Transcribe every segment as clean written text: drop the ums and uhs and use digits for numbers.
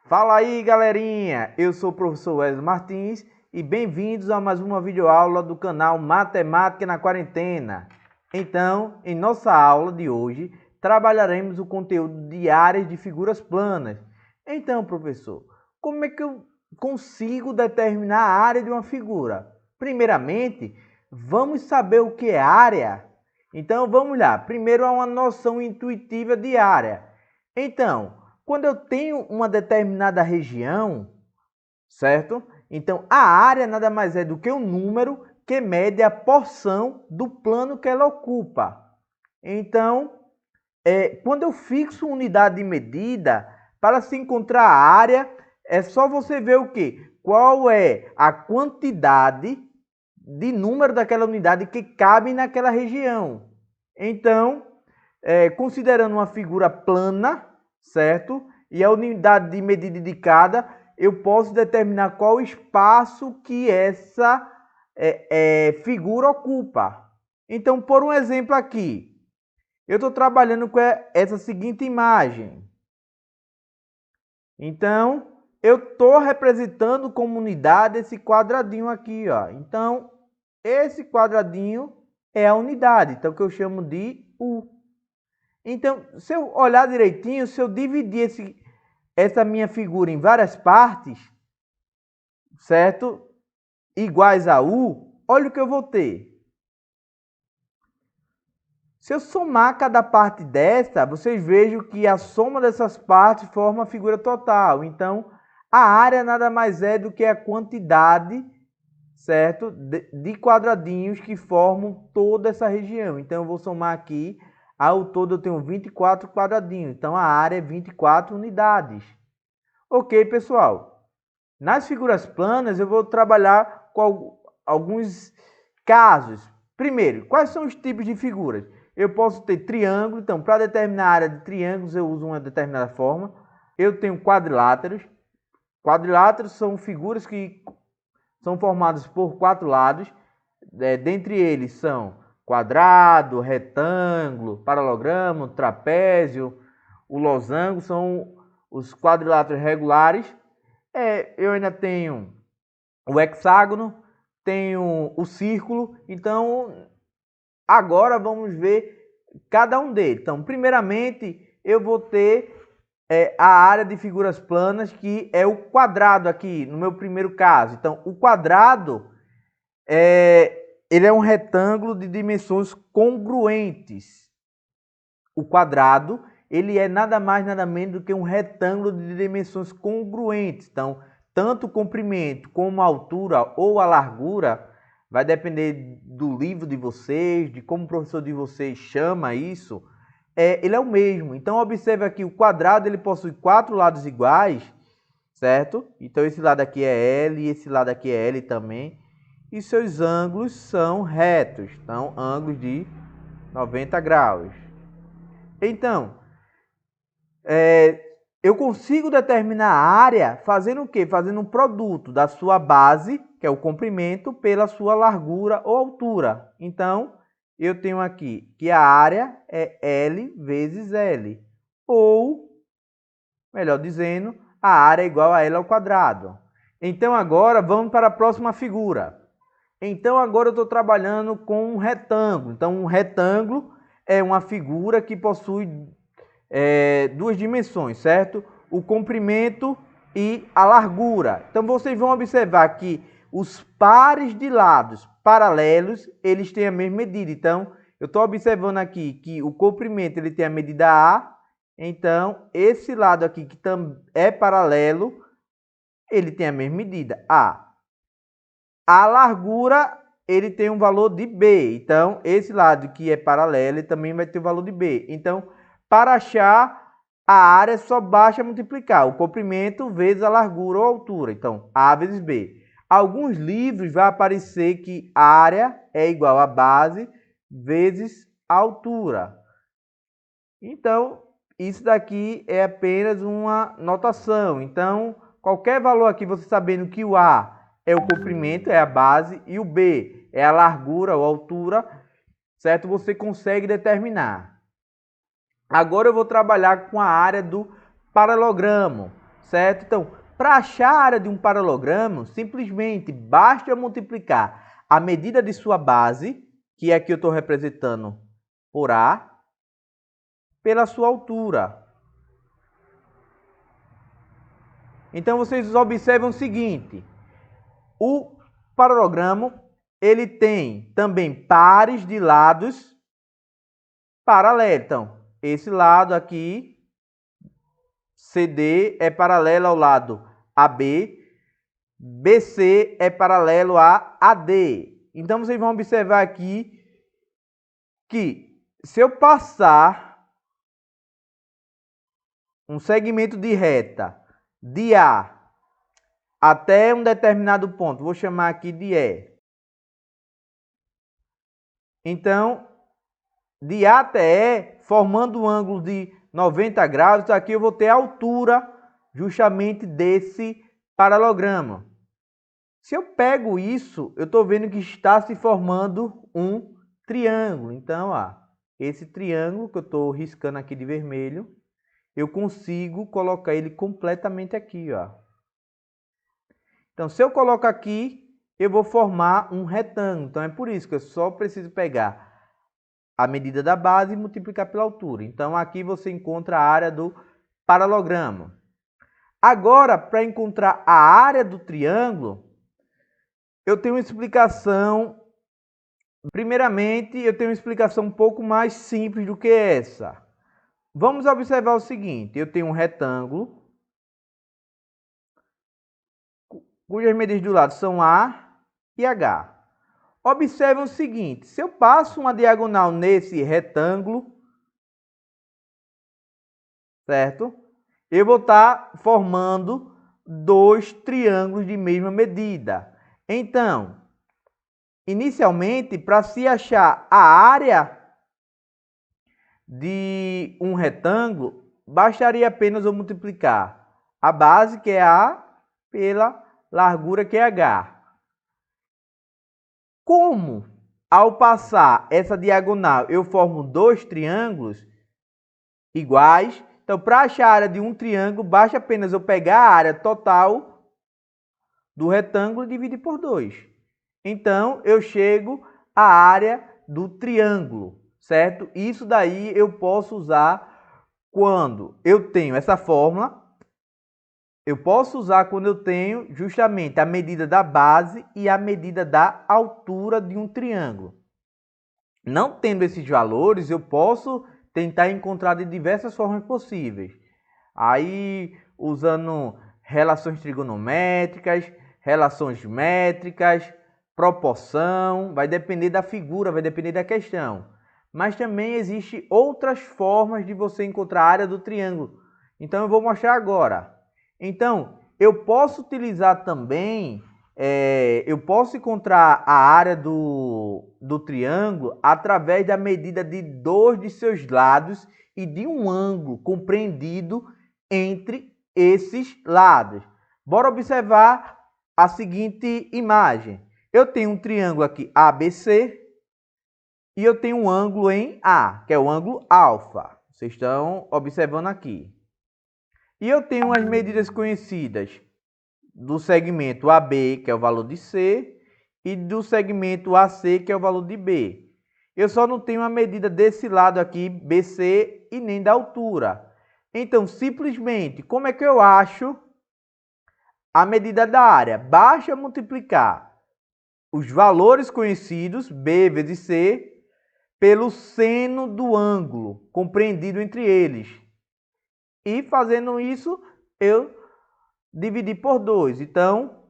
Fala aí, galerinha! Eu sou o professor Wesley Martins e bem-vindos a mais uma videoaula do canal Matemática na Quarentena. Então, em nossa aula de hoje, trabalharemos o conteúdo de áreas de figuras planas. Então, professor, como é que eu consigo determinar a área de uma figura? Primeiramente, vamos saber o que é área? Então, vamos lá. Primeiro, há uma noção intuitiva de área. Então, quando eu tenho uma determinada região, certo? Então, a área nada mais é do que um número que mede a porção do plano que ela ocupa. Então, quando eu fixo unidade de medida, para se encontrar a área, é só você ver o quê? Qual é a quantidade de número daquela unidade que cabe naquela região. Então, considerando uma figura plana, certo? E a unidade de medida indicada, eu posso determinar qual espaço que essa figura ocupa. Então, por um exemplo aqui, eu estou trabalhando com essa seguinte imagem. Então, eu estou representando como unidade esse quadradinho aqui, ó. Então, esse quadradinho é a unidade, então que eu chamo de U. Então, se eu olhar direitinho, se eu dividir essa minha figura em várias partes, certo? Iguais a U, olha o que eu vou ter. Se eu somar cada parte dessa, vocês vejam que a soma dessas partes forma a figura total. Então, a área nada mais é do que a quantidade, certo? De quadradinhos que formam toda essa região. Então, eu vou somar aqui. Ao todo eu tenho 24 quadradinhos, então a área é 24 unidades. Ok, pessoal? Nas figuras planas eu vou trabalhar com alguns casos. Primeiro, quais são os tipos de figuras? Eu posso ter triângulo, então para determinar a área de triângulos eu uso uma determinada forma. Eu tenho quadriláteros. Quadriláteros são figuras que são formadas por quatro lados. Dentre eles são quadrado, retângulo, paralogramo, trapézio, o losango, são os quadriláteros regulares. Eu ainda tenho o hexágono, tenho o círculo. Então, agora vamos ver cada um deles. Então, primeiramente, eu vou ter a área de figuras planas, que é o quadrado aqui, no meu primeiro caso. Então, o quadrado ele é um retângulo de dimensões congruentes. O quadrado, ele é nada mais, nada menos do que um retângulo de dimensões congruentes. Então, tanto o comprimento como a altura ou a largura vai depender do livro de vocês, de como o professor de vocês chama isso. Ele é o mesmo. Então, observe aqui, o quadrado ele possui quatro lados iguais, certo? Então, esse lado aqui é L e esse lado aqui é L também. E seus ângulos são retos, então ângulos de 90 graus. Então, eu consigo determinar a área fazendo o quê? Fazendo um produto da sua base, que é o comprimento, pela sua largura ou altura. Então, eu tenho aqui que a área é L vezes L. Ou, melhor dizendo, a área é igual a L ao quadrado. Então, agora vamos para a próxima figura. Então, agora eu estou trabalhando com um retângulo. Então, um retângulo é uma figura que possui duas dimensões, certo? O comprimento e a largura. Então, vocês vão observar que os pares de lados paralelos, eles têm a mesma medida. Então, eu estou observando aqui que o comprimento ele tem a medida A. Então, esse lado aqui que é paralelo, ele tem a mesma medida, A. A largura, ele tem um valor de B. Então, esse lado que é paralelo, ele também vai ter o valor de B. Então, para achar a área, só basta multiplicar o comprimento vezes a largura ou altura. Então, A vezes B. Alguns livros vai aparecer que área é igual a base vezes a altura. Então, isso daqui é apenas uma notação. Então, qualquer valor aqui, você sabendo que o A é o comprimento, é a base, e o B é a largura ou altura, certo? Você consegue determinar. Agora eu vou trabalhar com a área do paralogramo, certo? Então, para achar a área de um paralogramo, simplesmente basta multiplicar a medida de sua base, que aqui eu estou representando por A, pela sua altura. Então, vocês observam o seguinte, o paralogramo, ele tem também pares de lados paralelos. Então, esse lado aqui, CD, é paralelo ao lado AB, BC é paralelo a AD. Então, vocês vão observar aqui que se eu passar um segmento de reta de A até um determinado ponto, vou chamar aqui de E. Então, de A até E, formando um ângulo de 90 graus, então aqui eu vou ter a altura justamente desse paralogramo. Se eu pego isso, eu estou vendo que está se formando um triângulo. Então, ó, esse triângulo que eu estou riscando aqui de vermelho, eu consigo colocar ele completamente aqui, ó. Então, se eu coloco aqui, eu vou formar um retângulo. Então, é por isso que eu só preciso pegar a medida da base e multiplicar pela altura. Então, aqui você encontra a área do paralogramo. Agora, para encontrar a área do triângulo, eu tenho uma explicação. Primeiramente, eu tenho uma explicação um pouco mais simples do que essa. Vamos observar o seguinte, eu tenho um retângulo, cujas medidas do lado são A e H. Observe o seguinte, se eu passo uma diagonal nesse retângulo, certo? Eu vou estar formando dois triângulos de mesma medida. Então, inicialmente, para se achar a área de um retângulo, bastaria apenas eu multiplicar a base, que é A, pela largura, que é H. Como, ao passar essa diagonal, eu formo dois triângulos iguais, então, para achar a área de um triângulo, basta apenas eu pegar a área total do retângulo e dividir por 2. Então, eu chego à área do triângulo, certo? Isso daí eu posso usar quando eu tenho essa fórmula. Eu posso usar quando eu tenho justamente a medida da base e a medida da altura de um triângulo. Não tendo esses valores, eu posso tentar encontrar de diversas formas possíveis. Aí, usando relações trigonométricas, relações métricas, proporção, vai depender da figura, vai depender da questão. Mas também existem outras formas de você encontrar a área do triângulo. Então, eu vou mostrar agora. Então, eu posso utilizar também, eu posso encontrar a área do triângulo através da medida de dois de seus lados e de um ângulo compreendido entre esses lados. Bora observar a seguinte imagem. Eu tenho um triângulo aqui ABC e eu tenho um ângulo em A, que é o ângulo alfa. Vocês estão observando aqui. E eu tenho as medidas conhecidas do segmento AB, que é o valor de C, e do segmento AC, que é o valor de B. Eu só não tenho a medida desse lado aqui, BC, e nem da altura. Então, simplesmente, como é que eu acho a medida da área? Basta multiplicar os valores conhecidos, B vezes C, pelo seno do ângulo compreendido entre eles. E fazendo isso, eu dividi por 2. Então,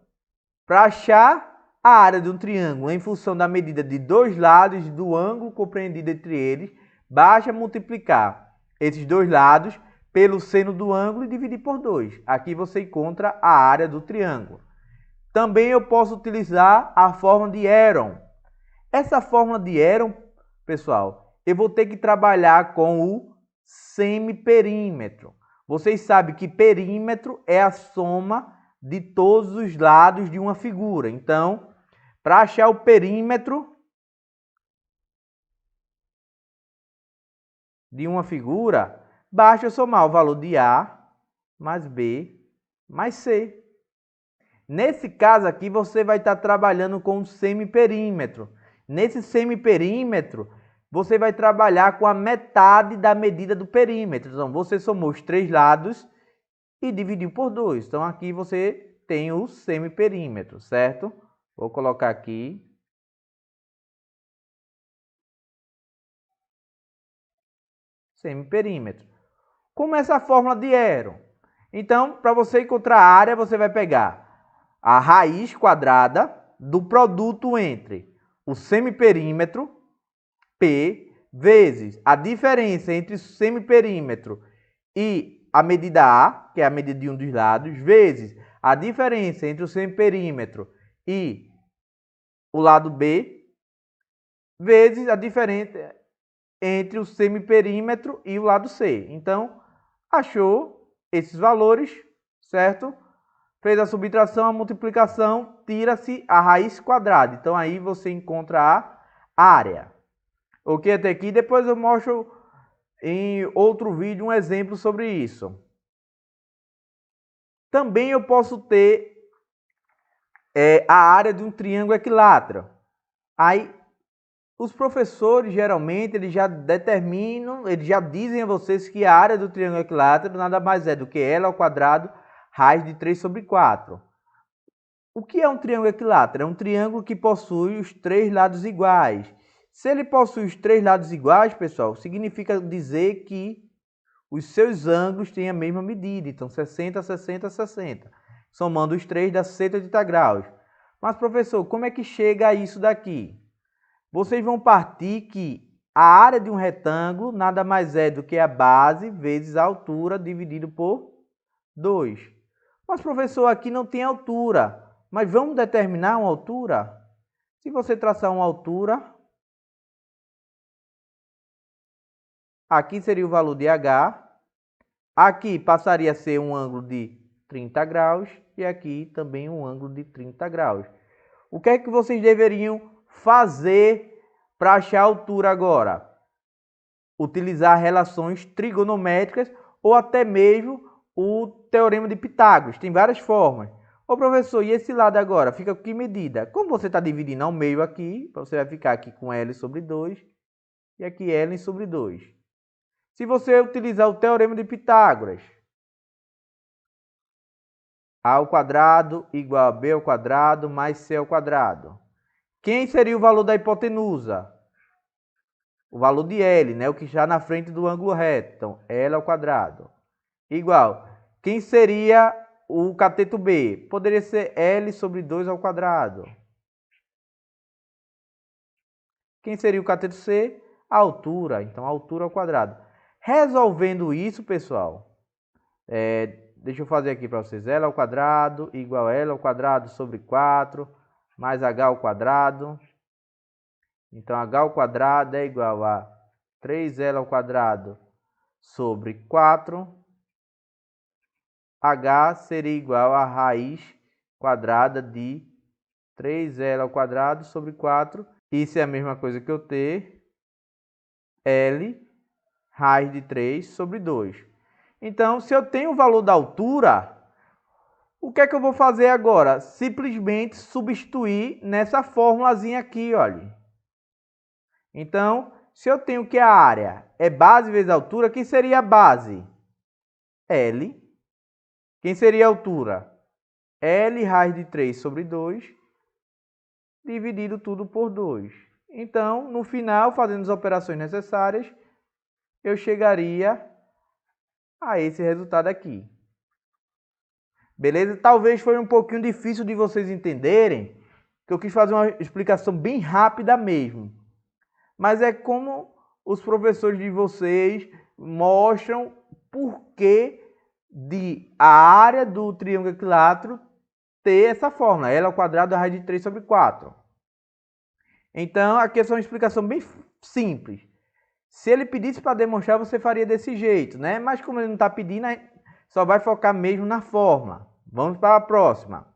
para achar a área de um triângulo em função da medida de dois lados do ângulo compreendido entre eles, basta multiplicar esses dois lados pelo seno do ângulo e dividir por 2. Aqui você encontra a área do triângulo. Também eu posso utilizar a fórmula de Heron. Essa fórmula de Heron, pessoal, eu vou ter que trabalhar com o semiperímetro. Vocês sabem que perímetro é a soma de todos os lados de uma figura. Então, para achar o perímetro de uma figura, basta eu somar o valor de A mais B mais C. Nesse caso aqui, você vai estar trabalhando com um semiperímetro. Nesse semiperímetro, você vai trabalhar com a metade da medida do perímetro. Então, você somou os 3 lados e dividiu por 2. Então, aqui você tem o semiperímetro, certo? Vou colocar aqui. Semiperímetro. Como é essa fórmula de Héron? Então, para você encontrar a área, você vai pegar a raiz quadrada do produto entre o semiperímetro, P, vezes a diferença entre o semiperímetro e a medida A, que é a medida de um dos lados, vezes a diferença entre o semiperímetro e o lado B, vezes a diferença entre o semiperímetro e o lado C. Então, achou esses valores, certo? Fez a subtração, a multiplicação, tira-se a raiz quadrada. Então, aí você encontra a área. Ok, até aqui. Depois eu mostro em outro vídeo um exemplo sobre isso. Também eu posso ter a área de um triângulo equilátero. Aí, os professores, geralmente, eles já determinam, eles já dizem a vocês que a área do triângulo equilátero nada mais é do que L ao quadrado, raiz de 3 sobre 4. O que é um triângulo equilátero? É um triângulo que possui os 3 lados iguais. Se ele possui os 3 lados iguais, pessoal, significa dizer que os seus ângulos têm a mesma medida. Então, 60, 60, 60. Somando os 3 dá 180 graus. Mas, professor, como é que chega a isso daqui? Vocês vão partir que a área de um retângulo nada mais é do que a base vezes a altura dividido por 2. Mas, professor, aqui não tem altura. Mas vamos determinar uma altura? Se você traçar uma altura, aqui seria o valor de H. Aqui passaria a ser um ângulo de 30 graus e aqui também um ângulo de 30 graus. O que é que vocês deveriam fazer para achar a altura agora? Utilizar relações trigonométricas ou até mesmo o teorema de Pitágoras. Tem várias formas. Ô professor, e esse lado agora? Fica com que medida? Como você está dividindo ao meio aqui, você vai ficar aqui com L sobre 2 e aqui L sobre 2. Se você utilizar o teorema de Pitágoras, A ao quadrado igual a B ao quadrado mais C ao quadrado. Quem seria o valor da hipotenusa? O valor de L, né? O que está na frente do ângulo reto. Então, L ao quadrado. Igual. Quem seria o cateto B? Poderia ser L sobre 2 ao quadrado. Quem seria o cateto C? A altura. Então, a altura ao quadrado. Resolvendo isso, pessoal, deixa eu fazer aqui para vocês. L ao quadrado igual a L ao quadrado sobre 4 mais H ao quadrado. Então, H ao quadrado é igual a 3L ao quadrado sobre 4. H seria igual a raiz quadrada de 3L ao quadrado sobre 4. Isso é a mesma coisa que eu ter L raiz de 3 sobre 2. Então, se eu tenho o valor da altura, o que é que eu vou fazer agora? Simplesmente substituir nessa formulazinha aqui, olha. Então, se eu tenho que a área é base vezes altura, quem seria a base? L. Quem seria a altura? L raiz de 3 sobre 2, dividido tudo por 2. Então, no final, fazendo as operações necessárias, eu chegaria a esse resultado aqui. Beleza? Talvez foi um pouquinho difícil de vocês entenderem, que eu quis fazer uma explicação bem rápida mesmo. Mas é como os professores de vocês mostram por que de a área do triângulo equilátero ter essa fórmula, L ao quadrado raiz de 3 sobre 4. Então, aqui é só uma explicação bem simples. Se ele pedisse para demonstrar, você faria desse jeito, né? Mas como ele não está pedindo, só vai focar mesmo na fórmula. Vamos para a próxima.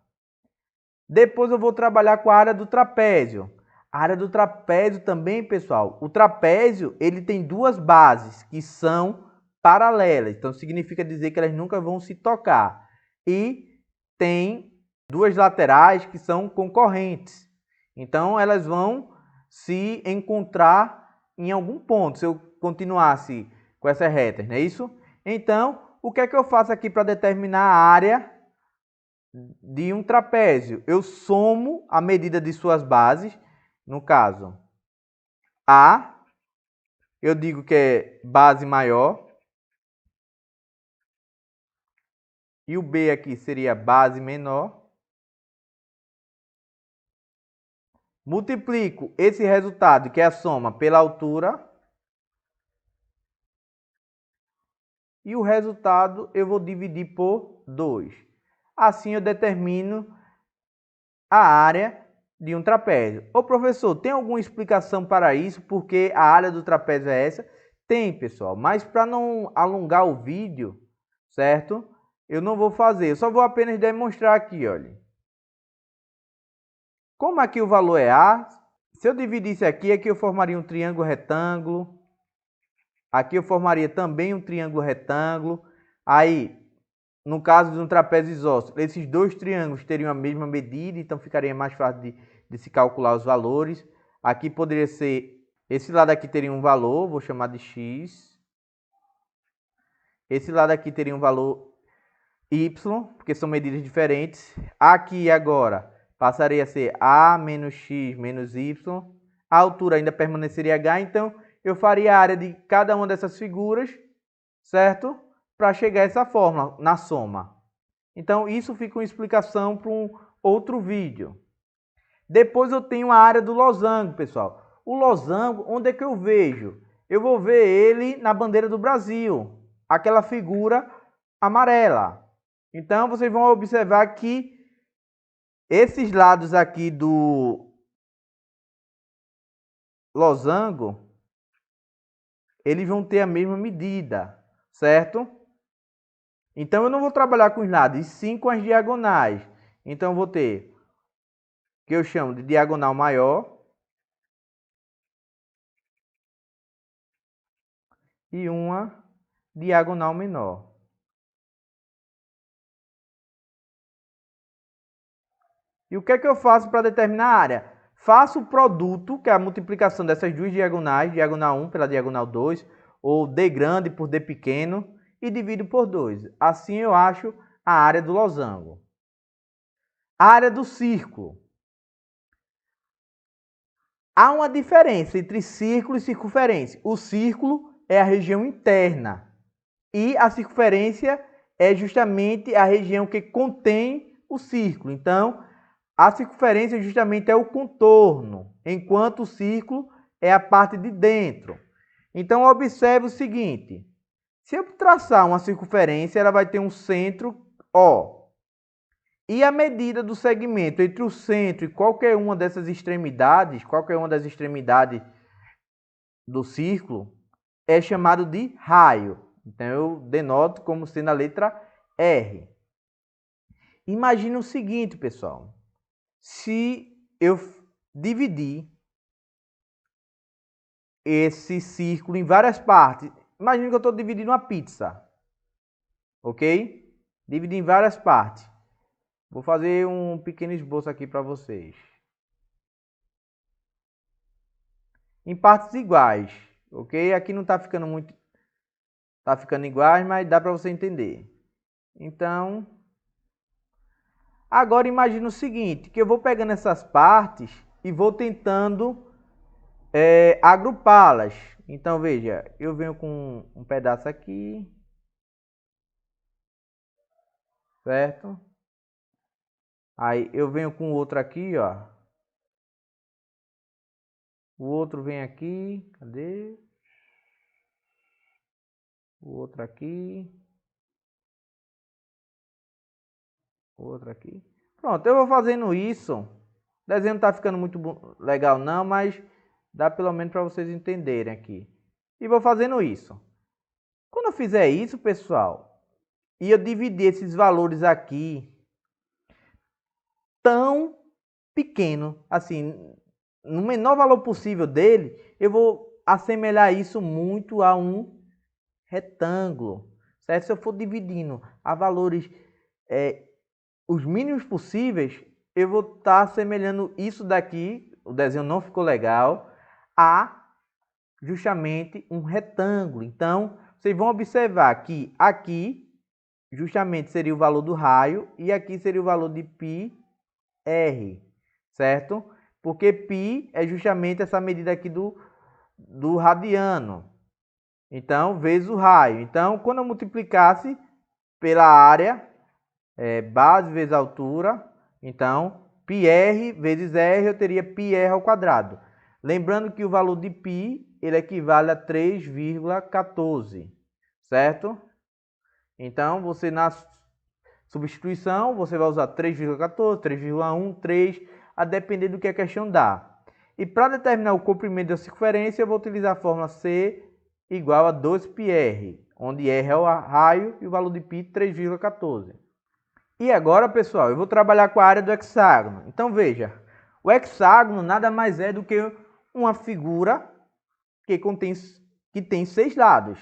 Depois eu vou trabalhar com a área do trapézio. A área do trapézio também, pessoal, o trapézio ele tem duas bases que são paralelas. Então significa dizer que elas nunca vão se tocar. e tem duas laterais que são concorrentes. Então, elas vão se encontrar em algum ponto, se eu continuasse com essas retas, não é isso? Então, o que é que eu faço aqui para determinar a área de um trapézio? Eu somo a medida de suas bases, no caso, A, eu digo que é base maior, e o B aqui seria base menor. Multiplico esse resultado, que é a soma, pela altura. E o resultado eu vou dividir por 2. Assim eu determino a área de um trapézio. Ô professor, tem alguma explicação para isso? Porque a área do trapézio é essa? Tem, pessoal, mas para não alongar o vídeo, certo? Eu não vou fazer, eu só vou apenas demonstrar aqui, olha. Como aqui o valor é A, se eu dividisse aqui eu formaria um triângulo retângulo. Aqui eu formaria também um triângulo retângulo. Aí, no caso de um trapézio isósceles, esses dois triângulos teriam a mesma medida, então ficaria mais fácil de se calcular os valores. Aqui poderia ser, esse lado aqui teria um valor, vou chamar de x. Esse lado aqui teria um valor y, porque são medidas diferentes. Aqui agora passaria a ser a menos x menos y. A altura ainda permaneceria h, então eu faria a área de cada uma dessas figuras, certo? Para chegar a essa fórmula na soma. Então, isso fica uma explicação para um outro vídeo. Depois eu tenho a área do losango, pessoal. O losango, onde é que eu vejo? Eu vou ver ele na bandeira do Brasil, aquela figura amarela. Então, vocês vão observar que esses lados aqui do losango, eles vão ter a mesma medida, certo? Então, eu não vou trabalhar com os lados, e sim com as diagonais. Então, eu vou ter o que eu chamo de diagonal maior e uma diagonal menor. E o que é que eu faço para determinar a área? Faço o produto, que é a multiplicação dessas duas diagonais, diagonal 1 pela diagonal 2, ou D grande por D pequeno, e divido por 2. Assim eu acho a área do losango. A área do círculo. Há uma diferença entre círculo e circunferência. O círculo é a região interna e a circunferência é justamente a região que contém o círculo. Então, a circunferência justamente é o contorno, enquanto o círculo é a parte de dentro. Então, observe o seguinte. Se eu traçar uma circunferência, ela vai ter um centro O. E a medida do segmento entre o centro e qualquer uma dessas extremidades, qualquer uma das extremidades do círculo, é chamado de raio. Então, eu denoto como sendo a letra R. Imagina o seguinte, pessoal. Se eu dividir esse círculo em várias partes, imagina que eu estou dividindo uma pizza, ok? Dividir em várias partes. Vou fazer um pequeno esboço aqui para vocês. Em partes iguais, ok? Aqui não está ficando muito... Está ficando iguais, mas dá para você entender. Então, agora imagina o seguinte, que eu vou pegando essas partes e vou tentando agrupá-las. Então, veja, eu venho com um pedaço aqui, certo? Aí eu venho com outro aqui, ó. O outro vem aqui, cadê? O outro aqui. O outro aqui. Pronto, eu vou fazendo isso. O desenho não tá ficando muito legal não, mas dá pelo menos para vocês entenderem aqui. E vou fazendo isso. Quando eu fizer isso, pessoal, e eu dividir esses valores aqui tão pequeno, assim, no menor valor possível dele, eu vou assemelhar isso muito a um retângulo, certo? Se eu for dividindo a valores os mínimos possíveis, eu vou estar assemelhando isso daqui, o desenho não ficou legal, a justamente um retângulo. Então, vocês vão observar que aqui justamente seria o valor do raio e aqui seria o valor de πr, certo? Porque π é justamente essa medida aqui do radiano. Então, vezes o raio. Então, quando eu multiplicasse pela área, base vezes altura, então, πr vezes r, eu teria πr ao quadrado. Lembrando que o valor de π, ele equivale a 3,14, certo? Então, você na substituição, você vai usar 3,14, 3,1, 3, a depender do que a questão dá. E para determinar o comprimento da circunferência, eu vou utilizar a fórmula C igual a 2πr, onde r é o raio e o valor de π 3,14. E agora, pessoal, eu vou trabalhar com a área do hexágono. Então, veja, o hexágono nada mais é do que uma figura que tem 6 lados.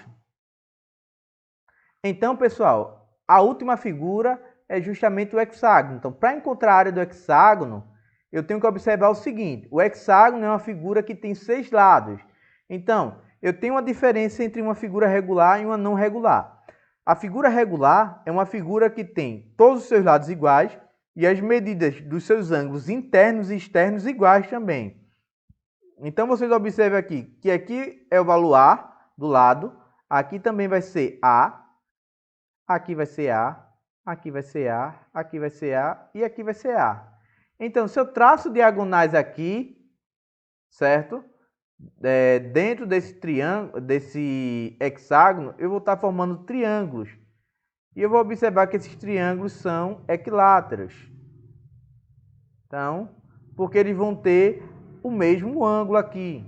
Então, pessoal, a última figura é justamente o hexágono. Então, para encontrar a área do hexágono, eu tenho que observar o seguinte. O hexágono é uma figura que tem 6 lados. Então, eu tenho uma diferença entre uma figura regular e uma não regular. A figura regular é uma figura que tem todos os seus lados iguais e as medidas dos seus ângulos internos e externos iguais também. Então, vocês observam aqui que aqui é o valor A do lado, aqui também vai ser A, aqui vai ser A, aqui vai ser A, aqui vai ser A e aqui vai ser A. Então, se eu traço diagonais aqui, certo? Dentro desse triângulo, desse hexágono, eu vou estar formando triângulos. E eu vou observar que esses triângulos são equiláteros. Então, porque eles vão ter o mesmo ângulo aqui.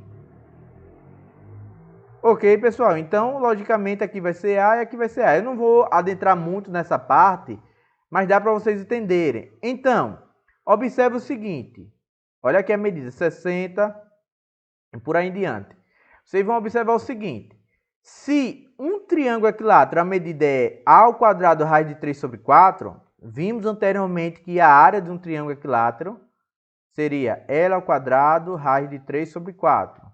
Ok, pessoal? Então, logicamente, aqui vai ser A e aqui vai ser A. Eu não vou adentrar muito nessa parte, mas dá para vocês entenderem. Então, observe o seguinte. Olha aqui a medida, 60 e por aí em diante. Vocês vão observar o seguinte. Se um triângulo equilátero, a medida é A ao quadrado raiz de 3 sobre 4, vimos anteriormente que a área de um triângulo equilátero seria L ao quadrado raiz de 3 sobre 4.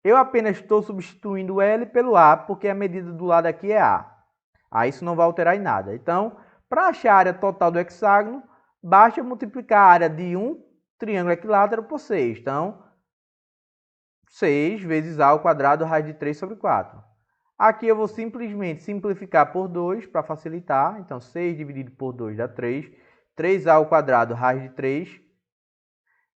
Eu apenas estou substituindo o L pelo A, porque a medida do lado aqui é A. Aí isso não vai alterar em nada. Então, para achar a área total do hexágono, basta multiplicar a área de um triângulo equilátero por 6. Então, 6 vezes A ao quadrado raiz de 3 sobre 4. Aqui eu vou simplesmente simplificar por 2 para facilitar. Então, 6 dividido por 2 dá 3. 3A ao quadrado raiz de 3.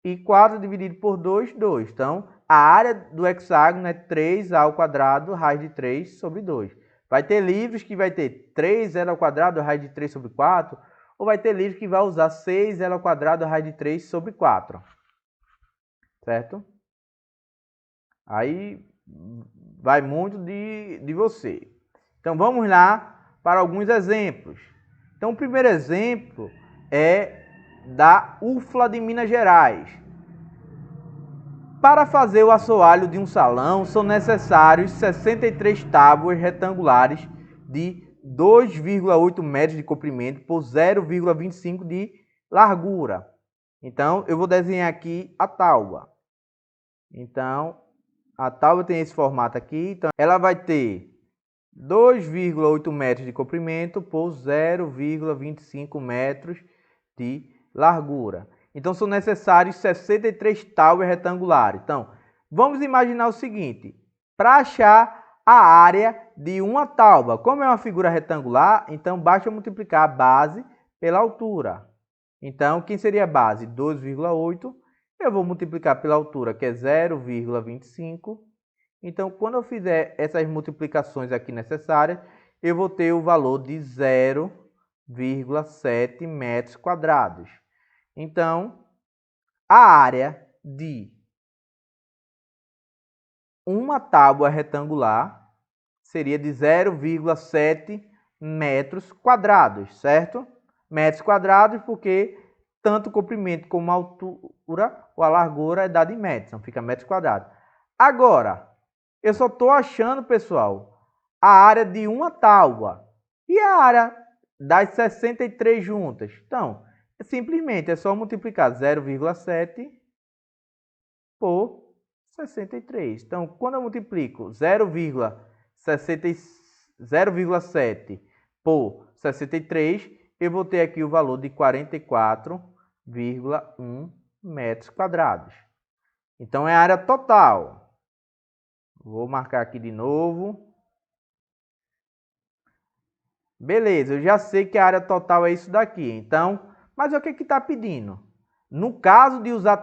E 4 dividido por 2, 2. Então, a área do hexágono é 3A ao quadrado raiz de 3 sobre 2. Vai ter livros que vai ter 3L ao quadrado raiz de 3 sobre 4. Ou vai ter livros que vai usar 6L ao quadrado raiz de 3 sobre 4. Certo? Aí vai muito de você. Então, vamos lá para alguns exemplos. Então, o primeiro exemplo é da UFLA de Minas Gerais. Para fazer o assoalho de um salão, são necessários 63 tábuas retangulares de 2,8 metros de comprimento por 0,25 de largura. Então, eu vou desenhar aqui a tábua. Então, a tábua tem esse formato aqui. Então, ela vai ter 2,8 metros de comprimento por 0,25 metros de largura. Então, são necessários 63 tábuas retangulares. Então, vamos imaginar o seguinte. Para achar a área de uma tábua, como é uma figura retangular, então basta multiplicar a base pela altura. Então, quem seria a base? 2,8. Eu vou multiplicar pela altura, que é 0,25. Então, quando eu fizer essas multiplicações aqui necessárias, eu vou ter o valor de 0,7 metros quadrados. Então, a área de uma tábua retangular seria de 0,7 metros quadrados, certo? Metros quadrados porque tanto o comprimento como a altura ou a largura é dado em metros, então fica metros quadrados. Agora, eu só estou achando, pessoal, a área de uma tábua. E a área das 63 juntas? Então, simplesmente é só multiplicar 0,7 por 63. Então, quando eu multiplico 0,7 por 63, eu vou ter aqui o valor de 44,1 metros quadrados. Então, é a área total. Vou marcar aqui de novo. Beleza, eu já sei que a área total é isso daqui. Então, mas o que está pedindo? No caso de usar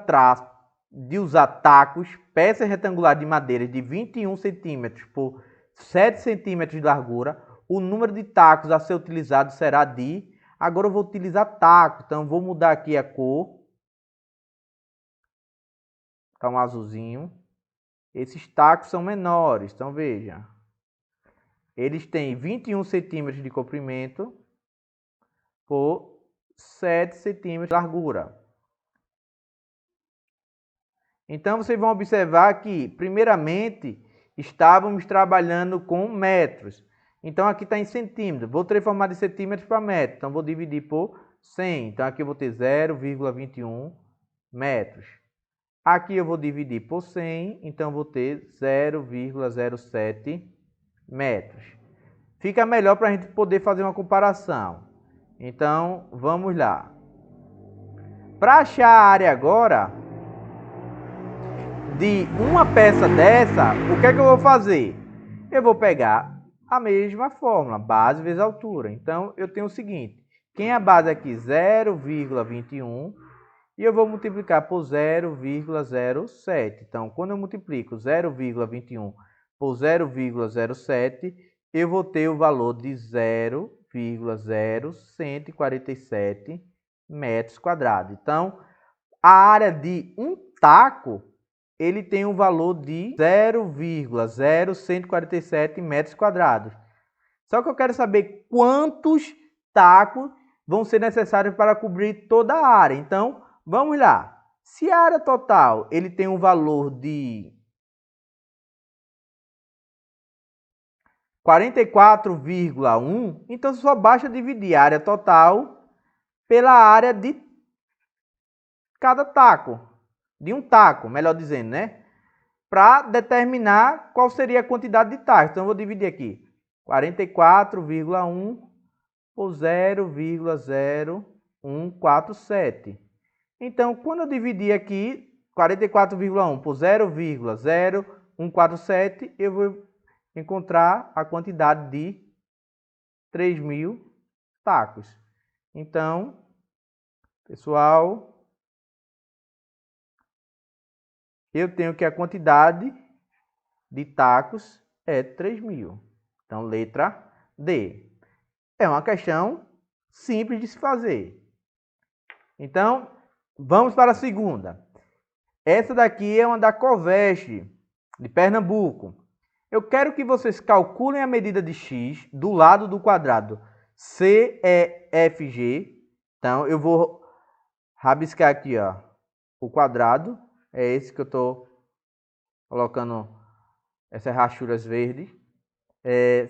tacos, peças retangulares de madeira de 21 centímetros por 7 centímetros de largura, o número de tacos a ser utilizado será de... Agora eu vou utilizar taco, então vou mudar aqui a cor. Tá um azulzinho. Esses tacos são menores, então veja. Eles têm 21 centímetros de comprimento por 7 centímetros de largura. Então, vocês vão observar que, primeiramente, estávamos trabalhando com metros. Então, aqui está em centímetros. Vou transformar de centímetros para metros. Então, vou dividir por 100. Então, aqui eu vou ter 0,21 metros. Aqui eu vou dividir por 100. Então, vou ter 0,07 metros. Fica melhor para a gente poder fazer uma comparação. Então, vamos lá. Para achar a área agora de uma peça dessa, o que é que eu vou fazer? Eu vou pegar a mesma fórmula, base vezes altura. Então, eu tenho o seguinte. Quem é a base aqui? 0,21. E eu vou multiplicar por 0,07. Então, quando eu multiplico 0,21 por 0,07, eu vou ter o valor de 0,0147 metros quadrados. Então, a área de um taco, ele tem um valor de 0,0147 metros quadrados. Só que eu quero saber quantos tacos vão ser necessários para cobrir toda a área. Então, vamos lá. Se a área total ele tem um valor de 44,1, então só basta dividir a área total pela área de cada taco. De um taco, melhor dizendo, né? Para determinar qual seria a quantidade de tacos. Então, eu vou dividir aqui. 44,1 por 0,0147. Então, quando eu dividir aqui 44,1 por 0,0147, eu vou encontrar a quantidade de 3.000 tacos. Então, pessoal, eu tenho que a quantidade de tacos é 3.000. Então, letra D. É uma questão simples de se fazer. Então, vamos para a segunda. Essa daqui é uma da Coveste, de Pernambuco. Eu quero que vocês calculem a medida de x do lado do quadrado CEFG. Então, eu vou rabiscar aqui, ó, o quadrado. É esse que eu estou colocando essas rachuras verdes.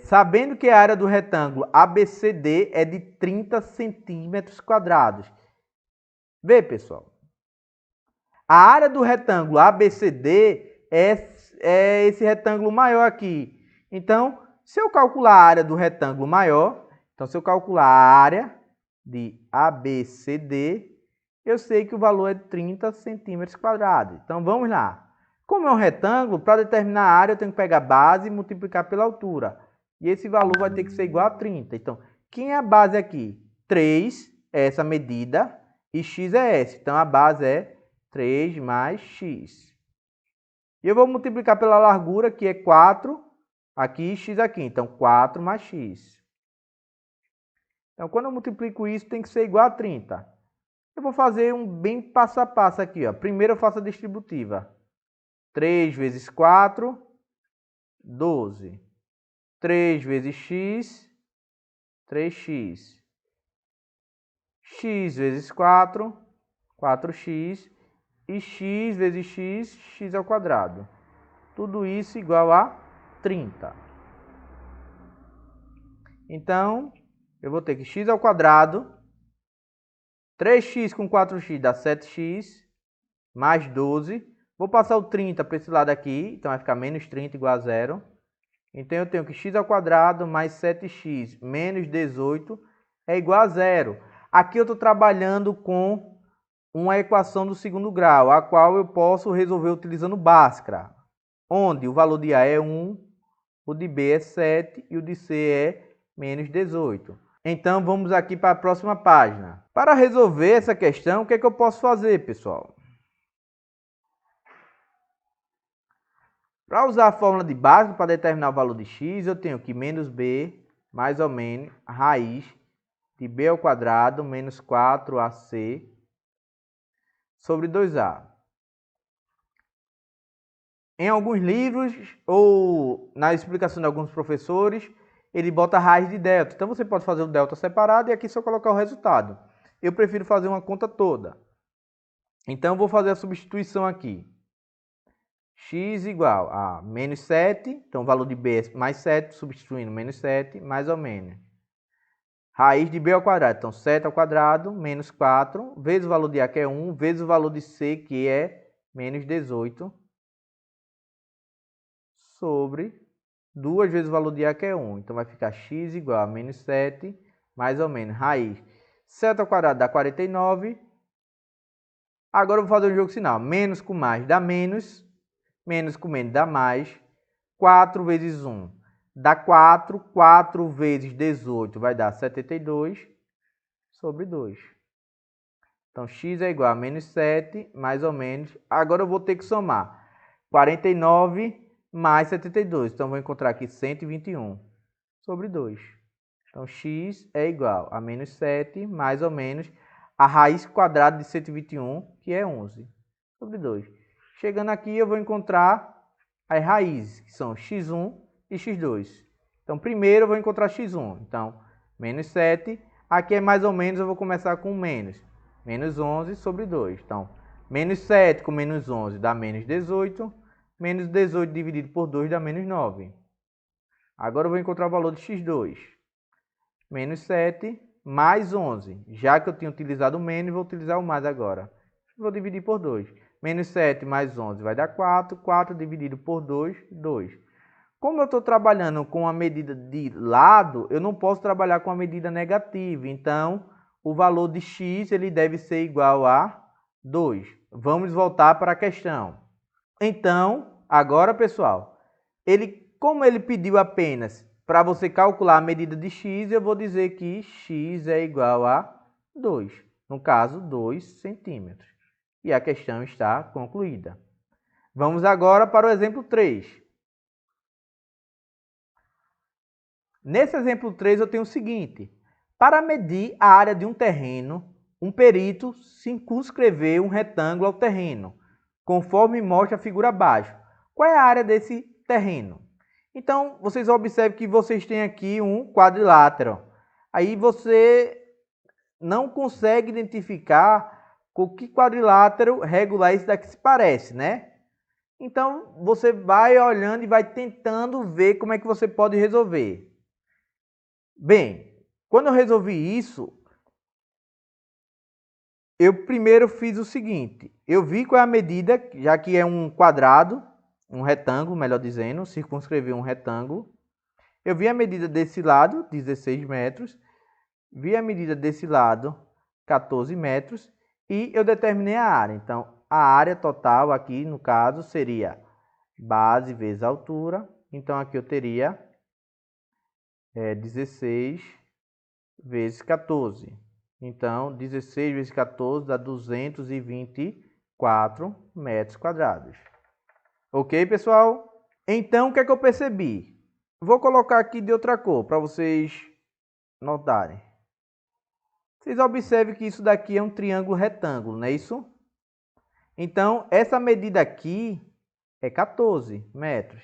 Sabendo que a área do retângulo ABCD é de 30 centímetros quadrados. Vê, pessoal. A área do retângulo ABCD é esse retângulo maior aqui. Então, se eu calcular a área do retângulo maior, então se eu calcular a área de ABCD, eu sei que o valor é 30 centímetros quadrados. Então, vamos lá. Como é um retângulo, para determinar a área, eu tenho que pegar a base e multiplicar pela altura. E esse valor vai ter que ser igual a 30. Então, quem é a base aqui? 3 é essa medida e x é essa. Então, a base é 3 mais x. E eu vou multiplicar pela largura, que é 4, aqui e x aqui. Então, 4 mais x. Então, quando eu multiplico isso, tem que ser igual a 30. Eu vou fazer um bem passo a passo aqui, ó. Primeiro eu faço a distributiva. 3 vezes 4, 12. 3 vezes x, 3x. X vezes 4, 4x. E x vezes x, x ao quadrado. Tudo isso igual a 30. Então, eu vou ter que x ao quadrado, 3x com 4x dá 7x, mais 12. Vou passar o 30 para esse lado aqui, então vai ficar menos 30 igual a zero. Então eu tenho que x ao quadrado mais 7x menos 18 é igual a zero. Aqui eu estou trabalhando com uma equação do segundo grau, a qual eu posso resolver utilizando Bhaskara, onde o valor de A é 1, o de B é 7 e o de C é menos 18. Então vamos aqui para a próxima página. Para resolver essa questão, o que é que eu posso fazer, pessoal? Para usar a fórmula de Bhaskara para determinar o valor de x, eu tenho que menos b mais ou menos raiz de b ao quadrado menos 4ac sobre 2a. Em alguns livros ou na explicação de alguns professores, ele bota a raiz de delta. Então você pode fazer o delta separado e aqui só colocar o resultado. Eu prefiro fazer uma conta toda. Então eu vou fazer a substituição aqui. X igual a menos 7, então o valor de b é mais 7, substituindo menos 7, mais ou menos. Raiz de b ao quadrado, então 7 ao quadrado, menos 4, vezes o valor de a que é 1, vezes o valor de c que é menos 18, sobre 2 vezes o valor de a que é 1. Então vai ficar x igual a menos 7, mais ou menos, raiz. 7 ao quadrado dá 49. Agora eu vou fazer um jogo sinal. Menos com mais dá menos. Menos com menos dá mais. 4 vezes 1 dá 4. 4 vezes 18 vai dar 72 sobre 2. Então, x é igual a menos 7, mais ou menos. Agora eu vou ter que somar 49 mais 72. Então, vou encontrar aqui 121 sobre 2. Então, x é igual a menos 7, mais ou menos, a raiz quadrada de 121, que é 11, sobre 2. Chegando aqui, eu vou encontrar as raízes, que são x1 e x2. Então, primeiro eu vou encontrar x1. Então, menos 7. Aqui é mais ou menos, eu vou começar com menos. Menos 11 sobre 2. Então, menos 7 com menos 11 dá menos 18. Menos 18 dividido por 2 dá menos 9. Agora eu vou encontrar o valor de x2. Menos 7 mais 11. Já que eu tinha utilizado o menos, vou utilizar o mais agora. Vou dividir por 2. Menos 7 mais 11 vai dar 4. 4 dividido por 2, 2. Como eu estou trabalhando com a medida de lado, eu não posso trabalhar com a medida negativa. Então, o valor de x ele deve ser igual a 2. Vamos voltar para a questão. Então, agora, pessoal, como ele pediu apenas para você calcular a medida de x, eu vou dizer que x é igual a 2. No caso, 2 centímetros. E a questão está concluída. Vamos agora para o exemplo 3. Nesse exemplo 3 eu tenho o seguinte. Para medir a área de um terreno, um perito circunscreveu um retângulo ao terreno, conforme mostra a figura abaixo. Qual é a área desse terreno? Então, vocês observam que vocês têm aqui um quadrilátero. Aí você não consegue identificar com que quadrilátero regular esse daqui se parece, né? Então, você vai olhando e vai tentando ver como é que você pode resolver. Bem, quando eu resolvi isso, eu primeiro fiz o seguinte. Eu vi qual é a medida, já que é um quadrado, um retângulo, melhor dizendo, circunscrevi um retângulo. Eu vi a medida desse lado, 16 metros. Vi a medida desse lado, 14 metros. E eu determinei a área. Então, a área total aqui, no caso, seria base vezes altura. Então, aqui eu teria 16 vezes 14. Então, 16 vezes 14 dá 224 metros quadrados. Ok, pessoal? Então, o que é que eu percebi? Vou colocar aqui de outra cor, para vocês notarem. Vocês observem que isso daqui é um triângulo retângulo, não é isso? Então, essa medida aqui é 14 metros.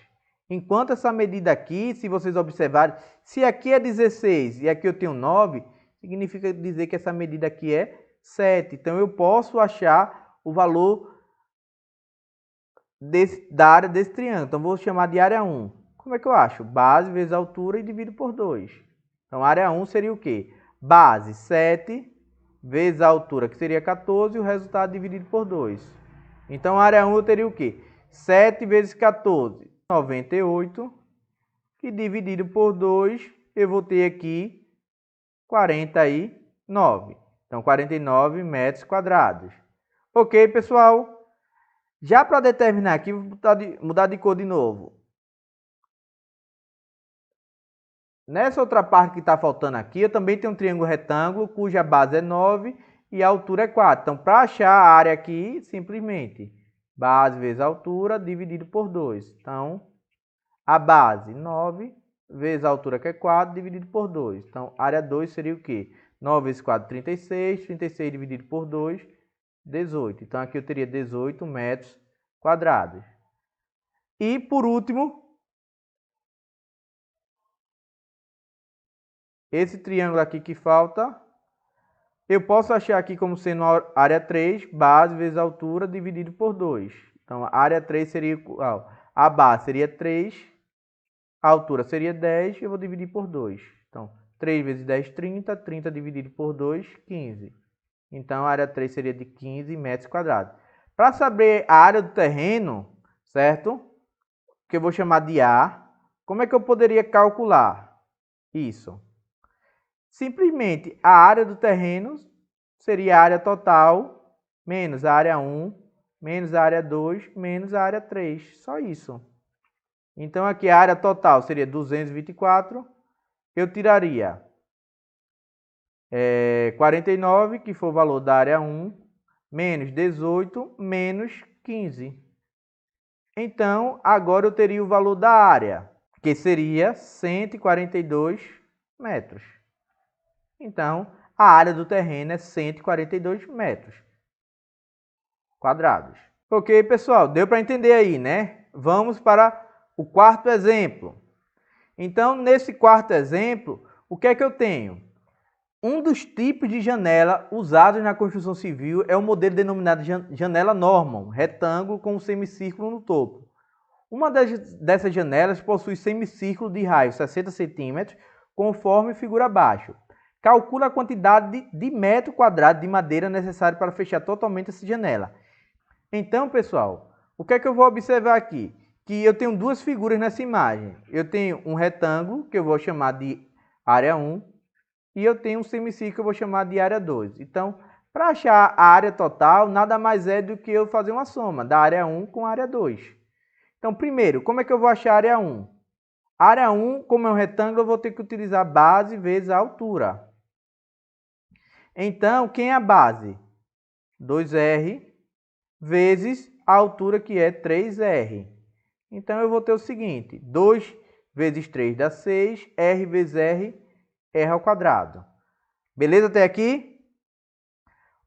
Enquanto essa medida aqui, se vocês observarem, se aqui é 16 e aqui eu tenho 9, significa dizer que essa medida aqui é 7. Então, eu posso achar o valor da área desse triângulo. Então, vou chamar de área 1. Como é que eu acho? Base vezes altura e divido por 2. Então, área 1 seria o quê? Base 7 vezes a altura, que seria 14, e o resultado dividido por 2. Então, área 1 eu teria o quê? 7 vezes 14, 98, que dividido por 2, eu vou ter aqui 49. Então, 49 metros quadrados. Ok, pessoal? Já para determinar aqui, vou mudar de cor de novo. Nessa outra parte que está faltando aqui, eu também tenho um triângulo retângulo, cuja base é 9 e a altura é 4. Então, para achar a área aqui, simplesmente, base vezes a altura dividido por 2. Então, a base, 9, vezes a altura, que é 4, dividido por 2. Então, área 2 seria o quê? 9 vezes 4, 36. 36 dividido por 2, 18. Então, aqui eu teria 18 metros quadrados. E, por último, esse triângulo aqui que falta, eu posso achar aqui como sendo a área 3, base vezes a altura, dividido por 2. Então, a área 3 seria igual, a base seria 3, a altura seria 10, eu vou dividir por 2. Então, 3 vezes 10, 30, 30 dividido por 2, 15. Então, a área 3 seria de 15 metros quadrados. Para saber a área do terreno, certo? Que eu vou chamar de A, como é que eu poderia calcular isso? Simplesmente, a área do terreno seria a área total, menos a área 1, menos a área 2, menos a área 3. Só isso. Então, aqui a área total seria 224. Eu tiraria 49, que foi o valor da área 1, menos 18, menos 15. Então, agora eu teria o valor da área, que seria 142 metros. Então, a área do terreno é 142 metros quadrados. Ok, pessoal? Deu para entender aí, né? Vamos para o quarto exemplo. Então, nesse quarto exemplo, o que é que eu tenho? Um dos tipos de janela usados na construção civil é o modelo denominado janela Norman, retângulo com um semicírculo no topo. Uma dessas janelas possui semicírculo de raio 60 cm, conforme figura abaixo. Calcula a quantidade de metro quadrado de madeira necessária para fechar totalmente essa janela. Então, pessoal, o que é que eu vou observar aqui? Que eu tenho duas figuras nessa imagem. Eu tenho um retângulo, que eu vou chamar de área 1, e eu tenho um semicírculo, que eu vou chamar de área 2. Então, para achar a área total, nada mais é do que eu fazer uma soma da área 1 com a área 2. Então, primeiro, como é que eu vou achar a área 1? A área 1, como é um retângulo, eu vou ter que utilizar base vezes a altura. Então, quem é a base? 2R vezes a altura, que é 3R. Então, eu vou ter o seguinte, 2 vezes 3 dá 6, R vezes R, R ao quadrado. Beleza até aqui?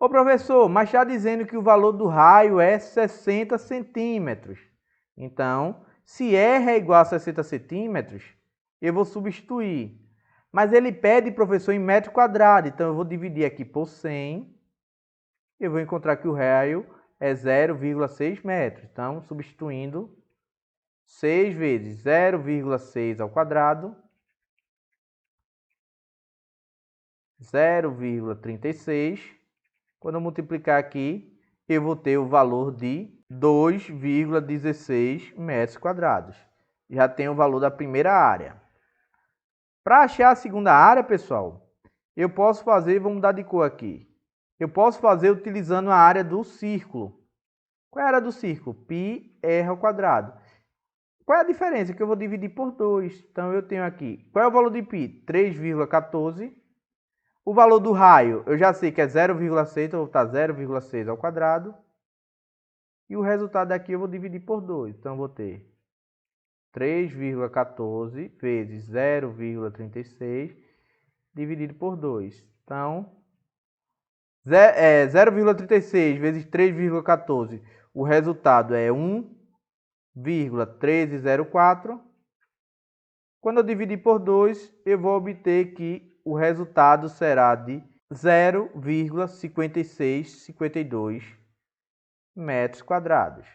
Ô professor, mas está dizendo que o valor do raio é 60 centímetros. Então, se R é igual a 60 centímetros, eu vou substituir. Mas ele pede, professor, em metro quadrado. Então, eu vou dividir aqui por 100. Eu vou encontrar que o raio é 0,6 metros. Então, substituindo 6 vezes 0,6 ao quadrado, 0,36. Quando eu multiplicar aqui, eu vou ter o valor de 2,16 metros quadrados. Já tem o valor da primeira área. Para achar a segunda área, pessoal, eu posso fazer, vou mudar de cor aqui. Eu posso fazer utilizando a área do círculo. Qual é a área do círculo? πr ao quadrado. Qual é a diferença? Que eu vou dividir por 2. Então, eu tenho aqui, qual é o valor de π? 3,14. O valor do raio, eu já sei que é 0,6, eu vou botar 0,6 ao quadrado. E o resultado aqui eu vou dividir por 2. Então, eu vou ter 3,14 vezes 0,36 dividido por 2. Então, 0,36 vezes 3,14, o resultado é 1,1304. Quando eu dividir por 2, eu vou obter que o resultado será de 0,5652 metros quadrados.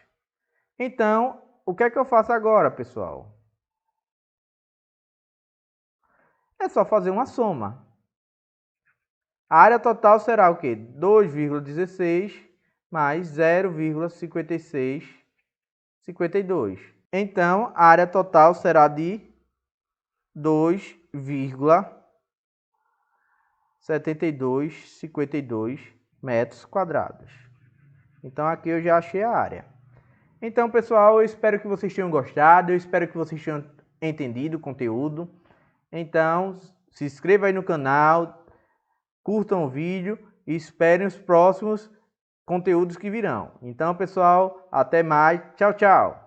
Então, o que é que eu faço agora, pessoal? é só fazer uma soma. A área total será o quê? 2,16 mais 0,5652. Então, a área total será de 2,7252 metros quadrados. Então, aqui eu já achei a área. Então, pessoal, eu espero que vocês tenham gostado, eu espero que vocês tenham entendido o conteúdo. Então, se inscreva aí no canal, curtam o vídeo e esperem os próximos conteúdos que virão. Então, pessoal, até mais. Tchau, tchau.